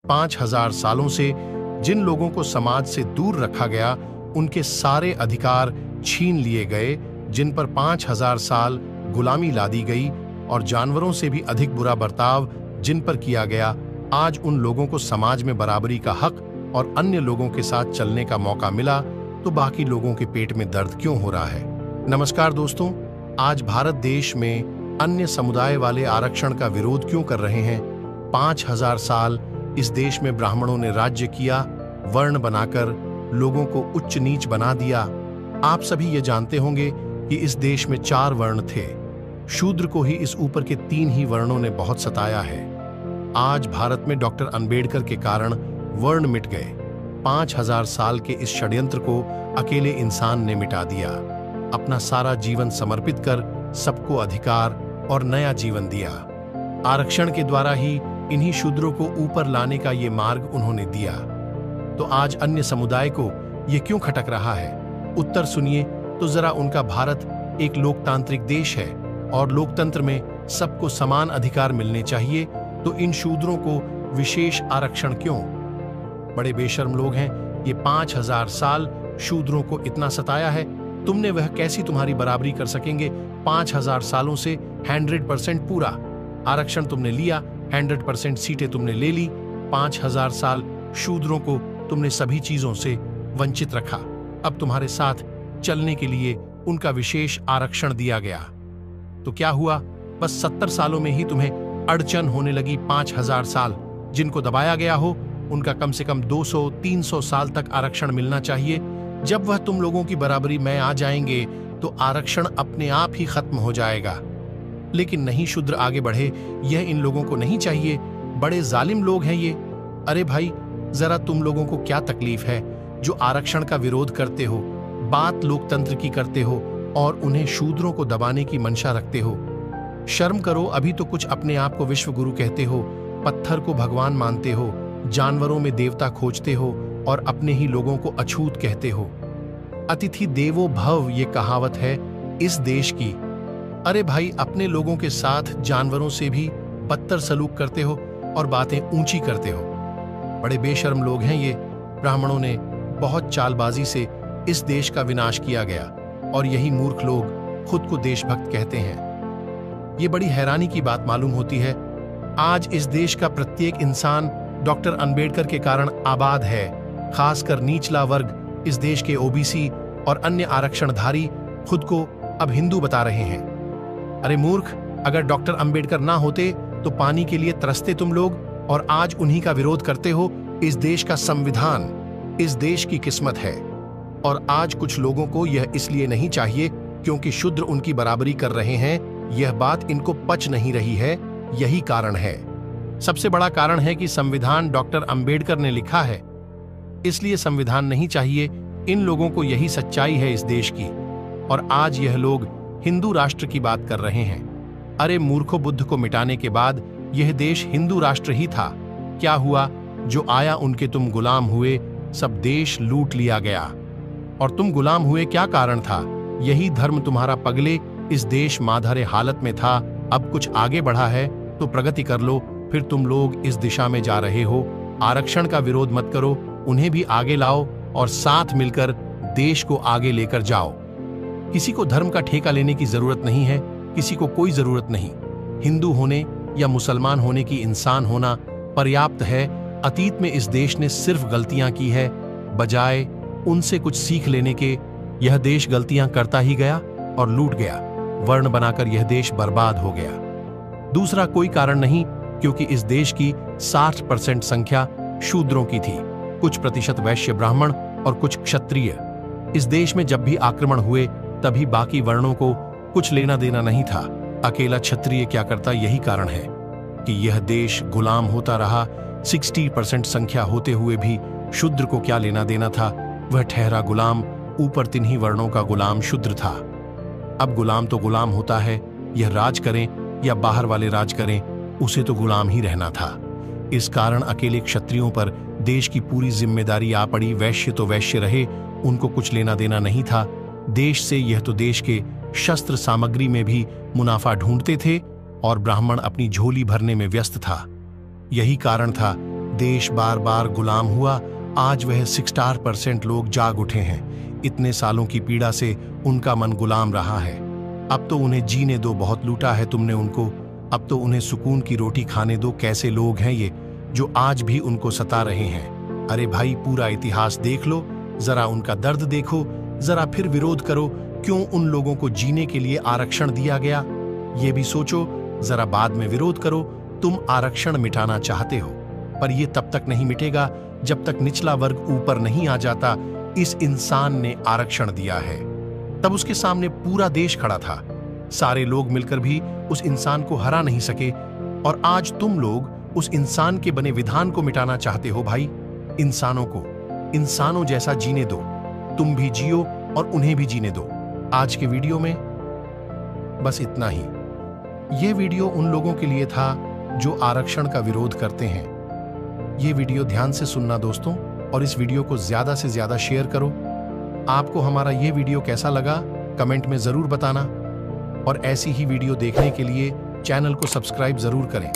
5,000 सालों से जिन लोगों को समाज से दूर रखा गया, उनके सारे अधिकार छीन लिए गए, जिन पर 5,000 साल गुलामी लादी गई और जानवरों से भी अधिक बुरा बर्ताव जिन पर किया गया, आज उन लोगों को समाज में बराबरी का हक और अन्य लोगों के साथ चलने का मौका मिला, तो बाकी लोगों के पेट में दर्द क्यों हो रहा है? नमस्कार दोस्तों, आज भारत देश में अन्य समुदाय वाले आरक्षण का विरोध क्यों कर रहे हैं? 5,000 साल इस देश में ब्राह्मणों ने राज्य किया, वर्ण बनाकर लोगों को उच्च नीच बना दिया। आप सभी ये जानते होंगे कि इस देश में 4 वर्ण थे। शूद्र को ही इस ऊपर के 3 ही वर्णों ने बहुत सताया है। आज भारत में डॉक्टर अंबेडकर के कारण वर्ण मिट गए। 5,000 साल के इस षड्यंत्र को अकेले इंसान ने मिटा दिया। अपना सारा जीवन समर्पित कर सबको अधिकार और नया जीवन दिया। आरक्षण के द्वारा ही इन्हीं शूद्रों को ऊपर लाने का ये मार्ग उन्होंने दिया। तो आज अन्य समुदाय को ये क्यों खटक रहा है? उत्तर सुनिए तो जरा। उनका भारत एक लोकतांत्रिक देश है और लोकतंत्र में सबको समान अधिकार मिलने चाहिए, तो इन शूद्रों को विशेष आरक्षण क्यों? बड़े बेशर्म लोग हैं ये। 5,000 साल शूद्रों को इतना सताया है, तुमने वह कैसी तुम्हारी बराबरी कर सकेंगे? 5,000 सालों से 100% पूरा आरक्षण तुमने लिया, 100% सीटें तुमने ले ली। 5,000 साल शूद्रों को तुमने सभी चीजों से वंचित रखा। अब तुम्हारे साथ चलने के लिए उनका विशेष आरक्षण दिया गया, तो क्या हुआ? बस 70 सालों में ही तुम्हें अड़चन होने लगी। 5,000 साल जिनको दबाया गया हो, उनका कम से कम 200-300 साल तक आरक्षण मिलना चाहिए। जब वह तुम लोगों की बराबरी में आ जाएंगे तो आरक्षण अपने आप ही खत्म हो जाएगा। लेकिन नहीं, शूद्र आगे बढ़े, यह इन लोगों को नहीं चाहिए। बड़े जालिम लोग हैं ये। अरे भाई, जरा तुम लोगों को क्या तकलीफ है जो आरक्षण का विरोध करते हो, बात लोकतंत्र की करते हो और उन्हें शूद्रों को दबाने की मंशा रखते हो? शर्म करो। अभी तो कुछ अपने आप को विश्व गुरु कहते हो, पत्थर को भगवान मानते हो, जानवरों में देवता खोजते हो और अपने ही लोगों को अछूत कहते हो। अतिथि देवो भव ये कहावत है इस देश की। अरे भाई, अपने लोगों के साथ जानवरों से भी बदतर सलूक करते हो और बातें ऊंची करते हो। बड़े बेशर्म लोग हैं ये। ब्राह्मणों ने बहुत चालबाजी से इस देश का विनाश किया गया और यही मूर्ख लोग खुद को देशभक्त कहते हैं। ये बड़ी हैरानी की बात मालूम होती है। आज इस देश का प्रत्येक इंसान डॉक्टर अंबेडकर के कारण आबाद है। खासकर निचला वर्ग, इस देश के ओबीसी और अन्य आरक्षणधारी खुद को अब हिंदू बता रहे हैं। अरे मूर्ख, अगर डॉक्टर अंबेडकर ना होते तो पानी के लिए तरसते तुम लोग और आज उन्हीं का विरोध करते हो। इस देश का संविधान इस देश की किस्मत है और आज कुछ लोगों को यह इसलिए नहीं चाहिए क्योंकि शूद्र उनकी बराबरी कर रहे हैं। यह बात इनको पच नहीं रही है, यही कारण है। सबसे बड़ा कारण है कि संविधान डॉक्टर अंबेडकर ने लिखा है, इसलिए संविधान नहीं चाहिए। इन लोगों को यही सच्चाई है इस देश की और आज यह लोग हिंदू राष्ट्र की बात कर रहे हैं। अरे मूर्खो, बुद्ध को मिटाने के बाद यह देश हिंदू राष्ट्र ही था। क्या हुआ? जो आया उनके तुम गुलाम हुए, सब देश लूट लिया गया। और तुम गुलाम हुए, क्या कारण था? यही धर्म तुम्हारा पगले। इस देश माधरे हालत में था, अब कुछ आगे बढ़ा है तो प्रगति कर लो। फिर तुम लोग इस दिशा में जा रहे हो। आरक्षण का विरोध मत करो, उन्हें भी आगे लाओ और साथ मिलकर देश को आगे लेकर जाओ। किसी को धर्म का ठेका लेने की जरूरत नहीं है, किसी को कोई जरूरत नहीं। हिंदू होने या मुसलमान होने की इंसान होना पर्याप्त है। अतीत में इस देश ने सिर्फ गलतियां की है, बजाय उनसे कुछ सीख लेने के यह देश गलतियां करता ही गया और लूट गया। वर्ण बनाकर यह देश बर्बाद हो गया। दूसरा कोई कारण नहीं, क्योंकि इस देश की 60% संख्या शूद्रों की थी, कुछ प्रतिशत वैश्य ब्राह्मण और कुछ क्षत्रिय। इस देश में जब भी आक्रमण हुए तभी बाकी वर्णों को कुछ लेना देना नहीं था। अकेला क्षत्रिय क्या करता? यही कारण है कि यह देश गुलाम होता रहा। 60% संख्या होते हुए भी शूद्र को क्या लेना देना था? वह ठहरा गुलाम, ऊपर 3 ही वर्णों का गुलाम शूद्र था। अब गुलाम तो गुलाम होता है, यह राज करें या बाहर वाले राज करें, उसे तो गुलाम ही रहना था। इस कारण अकेले क्षत्रियों पर देश की पूरी जिम्मेदारी आ पड़ी। वैश्य तो वैश्य रहे, उनको कुछ लेना देना नहीं था देश से। यह तो देश के शस्त्र सामग्री में भी मुनाफा ढूंढते थे और ब्राह्मण अपनी झोली भरने में व्यस्त था। यही कारण था देश बार बार गुलाम हुआ, आज वह 60% लोग जाग उठे हैं। इतने सालों की पीड़ा से उनका मन गुलाम रहा है। अब तो उन्हें जीने दो, बहुत लूटा है तुमने उनको। अब तो उन्हें सुकून की रोटी खाने दो। कैसे लोग हैं ये जो आज भी उनको सता रहे हैं? अरे भाई, पूरा इतिहास देख लो, जरा उनका दर्द देखो, जरा फिर विरोध करो। क्यों उन लोगों को जीने के लिए आरक्षण दिया गया, ये भी सोचो। जरा बाद में विरोध करो। तुम आरक्षण मिटाना चाहते हो, पर यह तब तक नहीं मिटेगा जब तक निचला वर्ग ऊपर नहीं आ जाता। इस इंसान ने आरक्षण दिया है, तब उसके सामने पूरा देश खड़ा था। सारे लोग मिलकर भी उस इंसान को हरा नहीं सके, और आज तुम लोग उस इंसान के बने विधान को मिटाना चाहते हो। भाई, इंसानों को इंसानों जैसा जीने दो। तुम भी जियो और उन्हें भी जीने दो। आज के वीडियो में बस इतना ही। यह वीडियो उन लोगों के लिए था जो आरक्षण का विरोध करते हैं। यह वीडियो ध्यान से सुनना दोस्तों, और इस वीडियो को ज्यादा से ज्यादा शेयर करो। आपको हमारा यह वीडियो कैसा लगा कमेंट में जरूर बताना, और ऐसी ही वीडियो देखने के लिए चैनल को सब्सक्राइब जरूर करें।